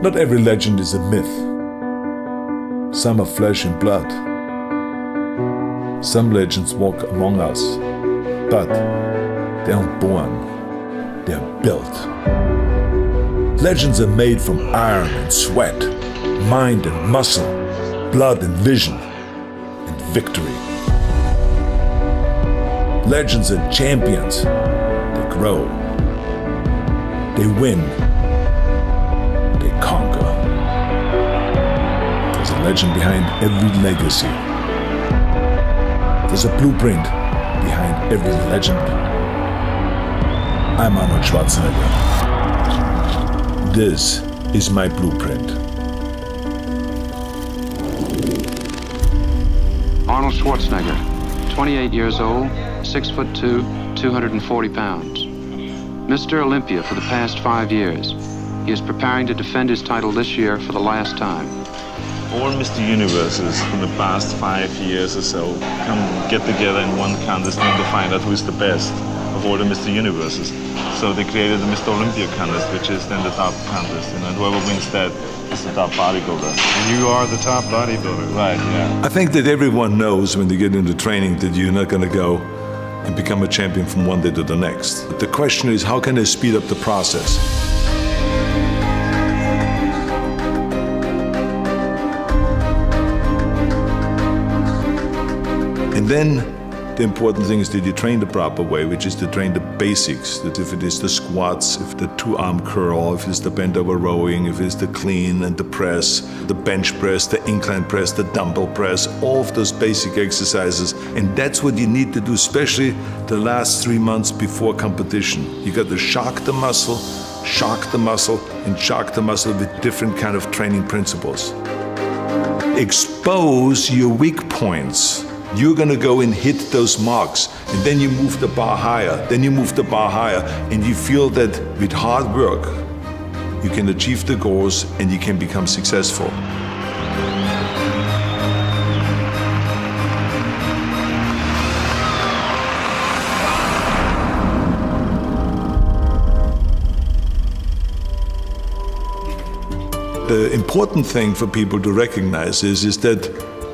Not every legend is a myth. Some are flesh and blood. Some legends walk among us, but they aren't born, they are built. Legends are made from iron and sweat, mind and muscle, blood and vision, and victory. Legends are champions. They grow. They win. They conquer. There's a legend behind every legacy. There's a blueprint behind every legend. I'm Arnold Schwarzenegger. This is my blueprint. Arnold Schwarzenegger, 28 years old, 6'2", 240 pounds. Mr. Olympia for the past 5 years. He is preparing to defend his title this year for the last time. All Mr. Universes in the past 5 years or so come get together in one contest and to find out who's the best of all the Mr. Universes. So they created the Mr. Olympia contest, which is then the top contest, and whoever wins that is the top bodybuilder. And you are the top bodybuilder. Right, yeah. I think that everyone knows when they get into training that you're not going to go and become a champion from one day to the next. But the question is, how can they speed up the process? And then the important thing is that you train the proper way, which is to train the basics. That if it is the squats, if the two-arm curl, if it's the bent over rowing, if it's the clean and the press, the bench press, the incline press, the dumbbell press, all of those basic exercises. And that's what you need to do, especially the last 3 months before competition. You got to shock the muscle, and shock the muscle with different kind of training principles. Expose your weak points. You're gonna go and hit those marks, and then you move the bar higher, and you feel that with hard work, you can achieve the goals and you can become successful. The important thing for people to recognize is that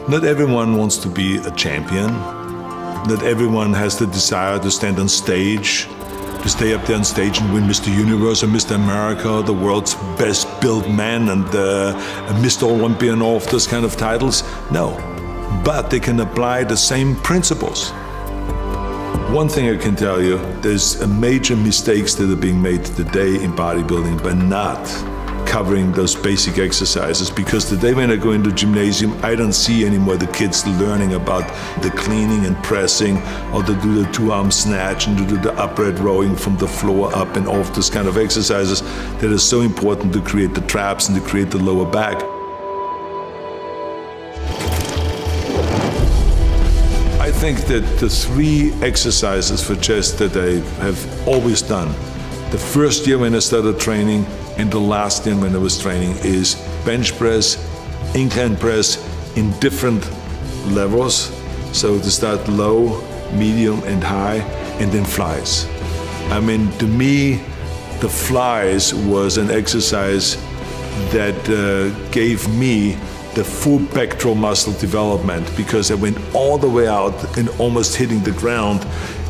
not everyone wants to be a champion. Not everyone has the desire to stand on stage, to stay up there on stage and win Mr. Universe or Mr. America, or the world's best built man and Mr. Olympia and all of those kind of titles. No, but they can apply the same principles. One thing I can tell you, there's major mistakes that are being made today in bodybuilding by not covering those basic exercises, because today when I go into gymnasium, I don't see anymore the kids learning about the cleaning and pressing, or to do the two-arm snatch and to do the upright rowing from the floor up and all of those kind of exercises that are so important to create the traps and to create the lower back. I think that the 3 exercises for chest that I have always done, the first year when I started training and the last year when I was training, is bench press, incline press in different levels. So to start low, medium and high, and then flies. I mean, to me, the flies was an exercise that gave me the full pectoral muscle development, because I went all the way out and almost hitting the ground.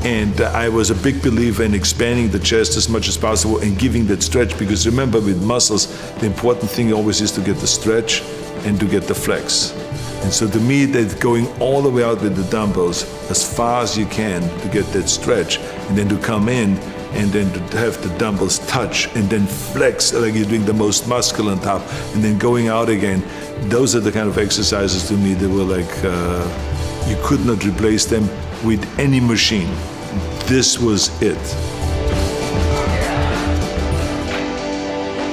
And I was a big believer in expanding the chest as much as possible and giving that stretch, because remember, with muscles, the important thing always is to get the stretch and to get the flex. And so to me, that going all the way out with the dumbbells as far as you can to get that stretch, and then to come in and then to have the dumbbells touch and then flex like you're doing the most muscle on top, and then going out again. Those are the kind of exercises to me that were like, you could not replace them with any machine. This was it.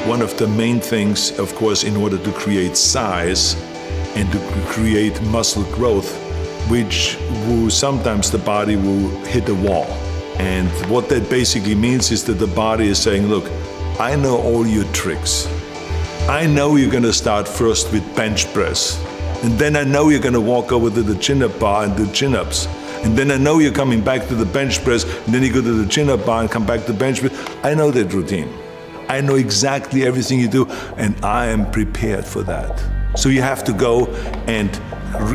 One of the main things, of course, in order to create size and to create muscle growth, which will sometimes the body will hit a wall. And what that basically means is that the body is saying, look, I know all your tricks. I know you're gonna start first with bench press. And then I know you're gonna walk over to the chin-up bar and do chin-ups. And then I know you're coming back to the bench press, and then you go to the chin-up bar and come back to bench press. I know that routine. I know exactly everything you do, and I am prepared for that. So you have to go and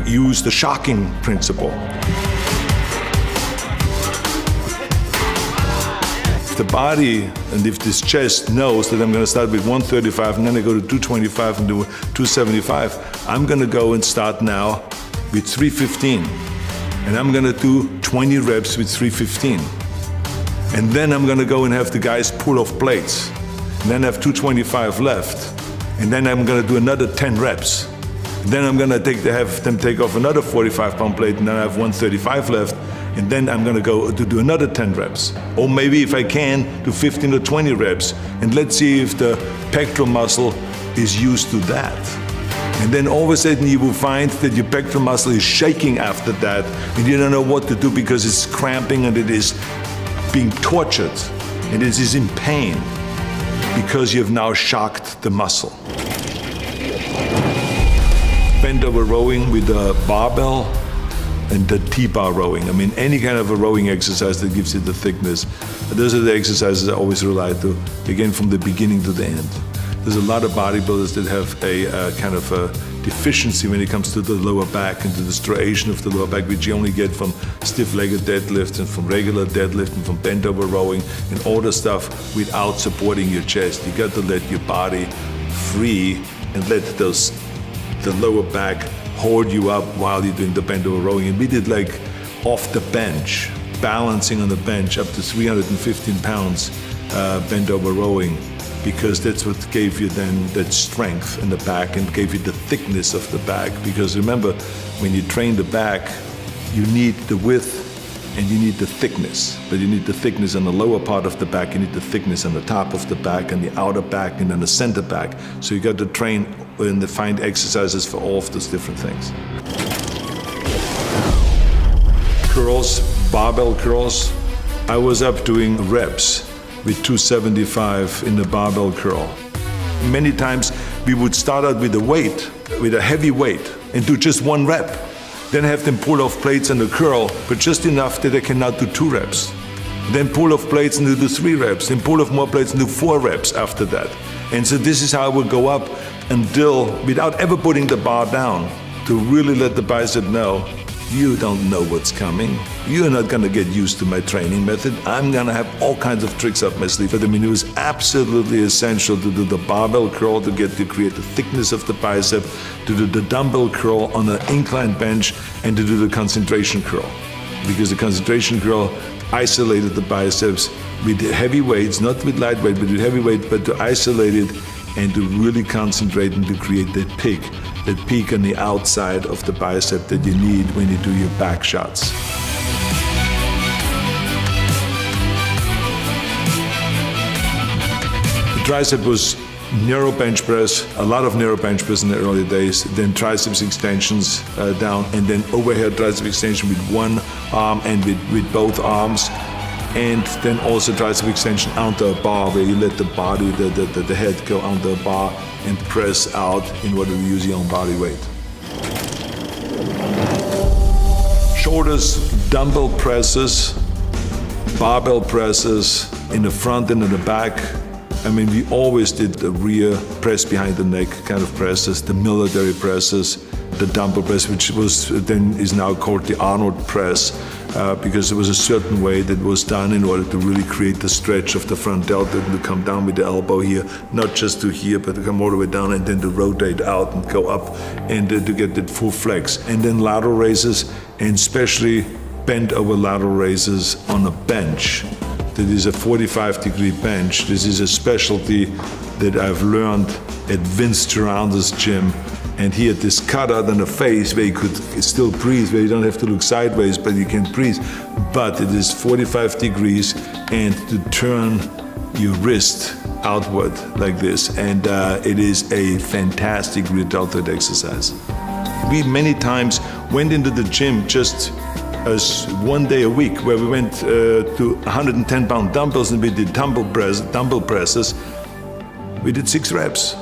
use the shocking principle. If the body and if this chest knows that I'm going to start with 135 and then I go to 225 and do 275, I'm going to go and start now with 315. And I'm going to do 20 reps with 315. And then I'm going to go and have the guys pull off plates. And then I have 225 left. And then I'm going to do another 10 reps. And then I'm going to have them take off another 45-pound plate, and then I have 135 left. And then I'm going to go to do another 10 reps. Or maybe if I can, do 15 or 20 reps. And let's see if the pectoral muscle is used to that. And then all of a sudden you will find that your pectoral muscle is shaking after that, and you don't know what to do because it's cramping and it is being tortured, and it is in pain because you have now shocked the muscle. Bend over rowing with a barbell and the T-bar rowing. I mean, any kind of a rowing exercise that gives you the thickness. Those are the exercises I always rely to, again, from the beginning to the end. There's a lot of bodybuilders that have a kind of a deficiency when it comes to the lower back and to the striation of the lower back, which you only get from stiff-legged deadlifts and from regular deadlift and from bent over rowing and all the stuff without supporting your chest. You got to let your body free and let the lower back hold you up while you're doing the bent over rowing. And we did like off the bench, balancing on the bench up to 315 pounds bent over rowing, because that's what gave you then that strength in the back and gave you the thickness of the back. Because remember, when you train the back, you need the width and you need the thickness. But you need the thickness on the lower part of the back, you need the thickness on the top of the back and the outer back and then the center back. So you got to train and find exercises for all of those different things. Curls, barbell curls. I was up doing reps with 275 in the barbell curl. Many times we would start out with a heavy weight, and do just one rep. Then have them pull off plates on the curl, but just enough that they cannot do 2 reps. Then pull off plates and do 3 reps. Then pull off more plates and do 4 reps after that. And so this is how I would go up until, without ever putting the bar down, to really let the bicep know, you don't know what's coming. You're not gonna get used to my training method. I'm gonna have all kinds of tricks up my sleeve. But I mean, it was absolutely essential to do the barbell curl to create the thickness of the bicep, to do the dumbbell curl on an incline bench, and to do the concentration curl. Because the concentration curl isolated the biceps with heavy weights, not with light weight, but with heavy weight, but to isolate it and to really concentrate and to create that peak on the outside of the bicep that you need when you do your back shots. The tricep was narrow bench press, a lot of narrow bench press in the early days, then triceps extensions down, and then overhead tricep extension with one arm and with both arms. And then also tricep extension onto a bar, where you let the body, the head go onto a bar and press out in order to use your own body weight. Shoulders, dumbbell presses, barbell presses in the front and in the back. I mean, we always did the rear press behind the neck kind of presses, the military presses, the dumbbell press, which is now called the Arnold press, because there was a certain way that was done in order to really create the stretch of the front delta, to come down with the elbow here, not just to here, but to come all the way down and then to rotate out and go up and to get that full flex. And then lateral raises, and especially bent over lateral raises on a bench. That is a 45-degree bench. This is a specialty that I've learned at Vince Gironda's gym. And he had this cutout on the face where you could still breathe, where you don't have to look sideways, but you can breathe. But it is 45 degrees, and to turn your wrist outward like this. And it is a fantastic rear deltoid exercise. We many times went into the gym just as one day a week, where we went to 110-pound dumbbells and we did dumbbell presses. We did 6 reps.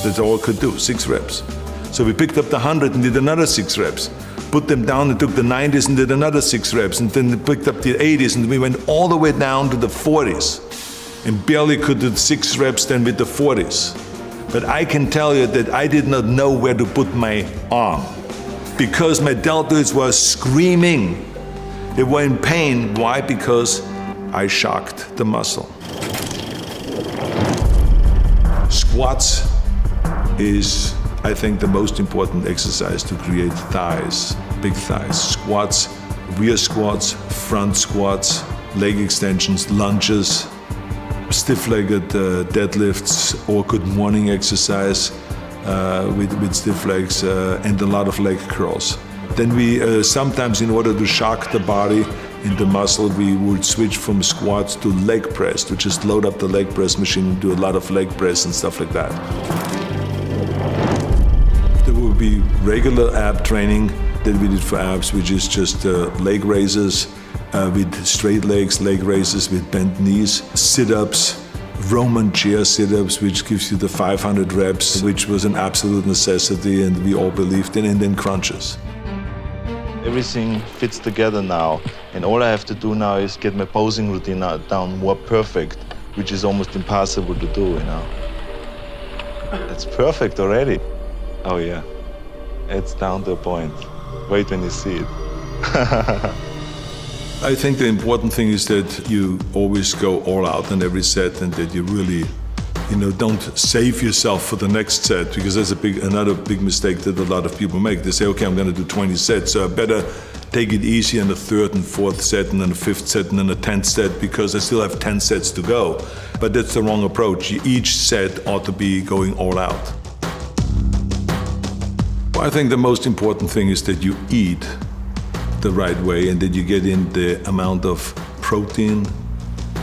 That's all I could do, 6 reps. So we picked up the 100 and did another 6 reps. Put them down and took the 90s and did another 6 reps. And then we picked up the 80s and we went all the way down to the 40s. and barely could do 6 reps then with the 40s. But I can tell you that I did not know where to put my arm because my deltoids were screaming. They were in pain. Why? Because I shocked the muscle. Squats is, I think, the most important exercise to create thighs, big thighs. Squats, rear squats, front squats, leg extensions, lunges, stiff-legged deadlifts, or good morning exercise with stiff legs, and a lot of leg curls. Then we sometimes, in order to shock the body in the muscle, we would switch from squats to leg press, to just load up the leg press machine and do a lot of leg press and stuff like that. There will be regular ab training that we did for abs, which is just leg raises with straight legs, leg raises with bent knees, sit-ups, Roman chair sit-ups, which gives you the 500 reps, which was an absolute necessity and we all believed in, and then crunches. Everything fits together now, and all I have to do now is get my posing routine down more perfect, which is almost impossible to do, you know. It's perfect already. Oh yeah, it's down to a point. Wait when you see it. I think the important thing is that you always go all out on every set and that you really, don't save yourself for the next set, because that's another big mistake that a lot of people make. They say, okay, I'm gonna do 20 sets, so I better take it easy on the 3rd and 4th set and then the 5th set and then the 10th set because I still have 10 sets to go. But that's the wrong approach. Each set ought to be going all out. Well, I think the most important thing is that you eat the right way and that you get in the amount of protein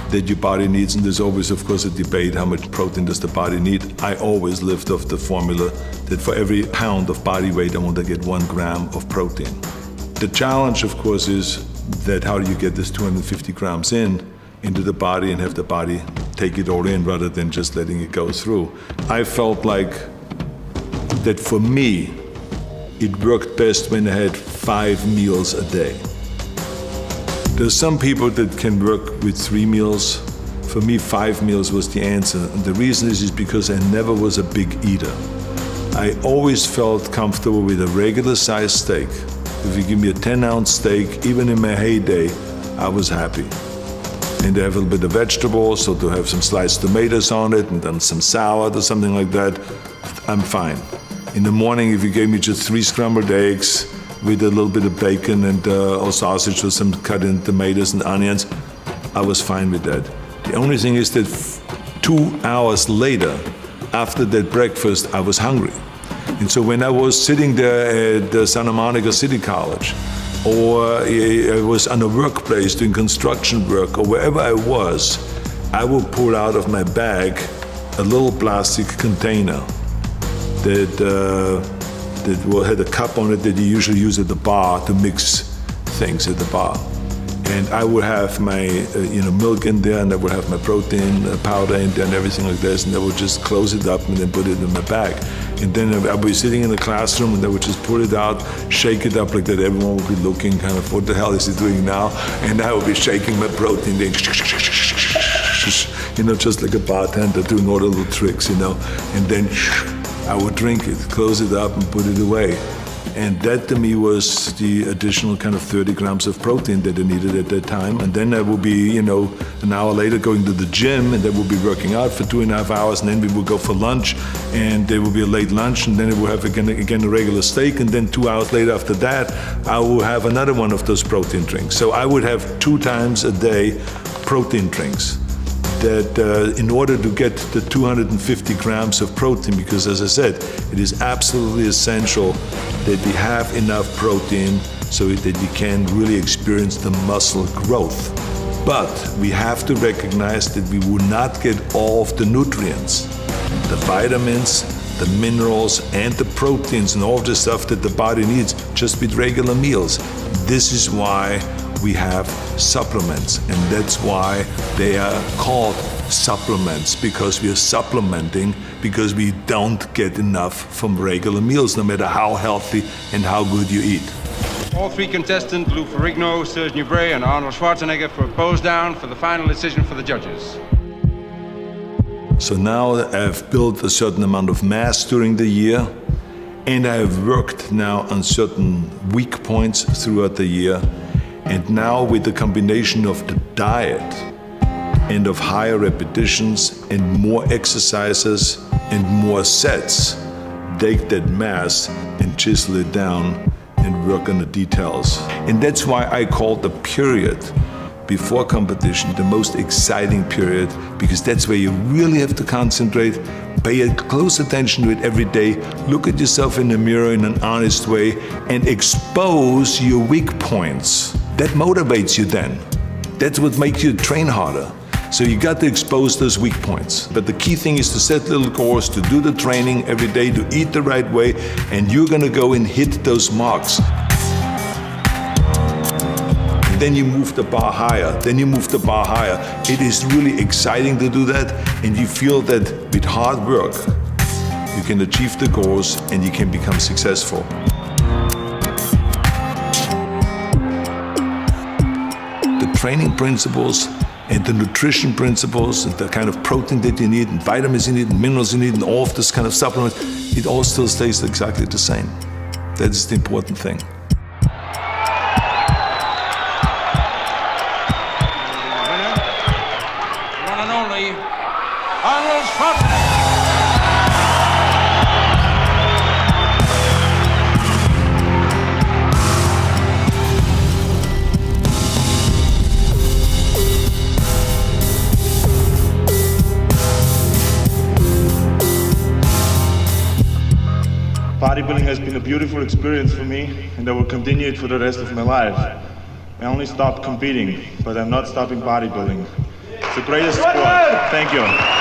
that your body needs. And there's always, of course, a debate, how much protein does the body need? I always lived off the formula that for every pound of body weight, I want to get 1 gram of protein. The challenge, of course, is that how do you get this 250 grams into the body and have the body take it all in rather than just letting it go through. I felt like that for me, it worked best when I had 5 meals a day. There's some people that can work with 3 meals. For me, 5 meals was the answer. And the reason is because I never was a big eater. I always felt comfortable with a regular sized steak. If you give me a 10-ounce steak, even in my heyday, I was happy. And to have a little bit of vegetables, so to have some sliced tomatoes on it and then some salad or something like that, I'm fine. In the morning, if you gave me just 3 scrambled eggs with a little bit of bacon and or sausage with some cut in tomatoes and onions, I was fine with that. The only thing is that 2 hours later, after that breakfast, I was hungry. And so when I was sitting there at Santa Monica City College, or I was on a workplace doing construction work, or wherever I was, I would pull out of my bag a little plastic container that had a cup on it that you usually use at the bar to mix things at the bar. And I would have my milk in there, and I would have my protein powder in there and everything like this, and I would just close it up and then put it in my bag. And then I would be sitting in the classroom and I would just pull it out, shake it up like that. Everyone would be looking kind of, what the hell is he doing now? And I would be shaking my protein, then just like a bartender doing all the little tricks, and then I would drink it, close it up and put it away. And that to me was the additional kind of 30 grams of protein that I needed at that time. And then I would be, an hour later going to the gym, and I would be working out for 2.5 hours, and then we would go for lunch, and there would be a late lunch, and then I would have again a regular steak, and then 2 hours later after that, I would have another one of those protein drinks. So I would have 2 times a day protein drinks. That in order to get the 250 grams of protein, because as I said, it is absolutely essential that we have enough protein so that you can really experience the muscle growth. But we have to recognize that we will not get all of the nutrients, the vitamins, the minerals, and the proteins, and all the stuff that the body needs just with regular meals. This is why we have supplements, and that's why they are called supplements, because we are supplementing because we don't get enough from regular meals, no matter how healthy and how good you eat. All 3 contestants, Lou Ferrigno, Serge Nubret, and Arnold Schwarzenegger, for a pose down for the final decision for the judges. So now I've built a certain amount of mass during the year, and I've worked now on certain weak points throughout the year. And now with the combination of the diet and of higher repetitions and more exercises and more sets, take that mass and chisel it down and work on the details. And that's why I call the period before competition the most exciting period, because that's where you really have to concentrate, pay a close attention to it every day, look at yourself in the mirror in an honest way, and expose your weak points. That motivates you then. That's what makes you train harder. So you got to expose those weak points. But the key thing is to set little goals, to do the training every day, to eat the right way, and you're gonna go and hit those marks. Then you move the bar higher, then you move the bar higher. It is really exciting to do that, and you feel that with hard work, you can achieve the goals and you can become successful. The training principles and the nutrition principles and the kind of protein that you need and vitamins you need and minerals you need and all of this kind of supplements, it all still stays exactly the same. That is the important thing. Arnold Schwarzenegger. Bodybuilding has been a beautiful experience for me, and I will continue it for the rest of my life. I only stopped competing, but I'm not stopping bodybuilding. It's the greatest sport. Thank you.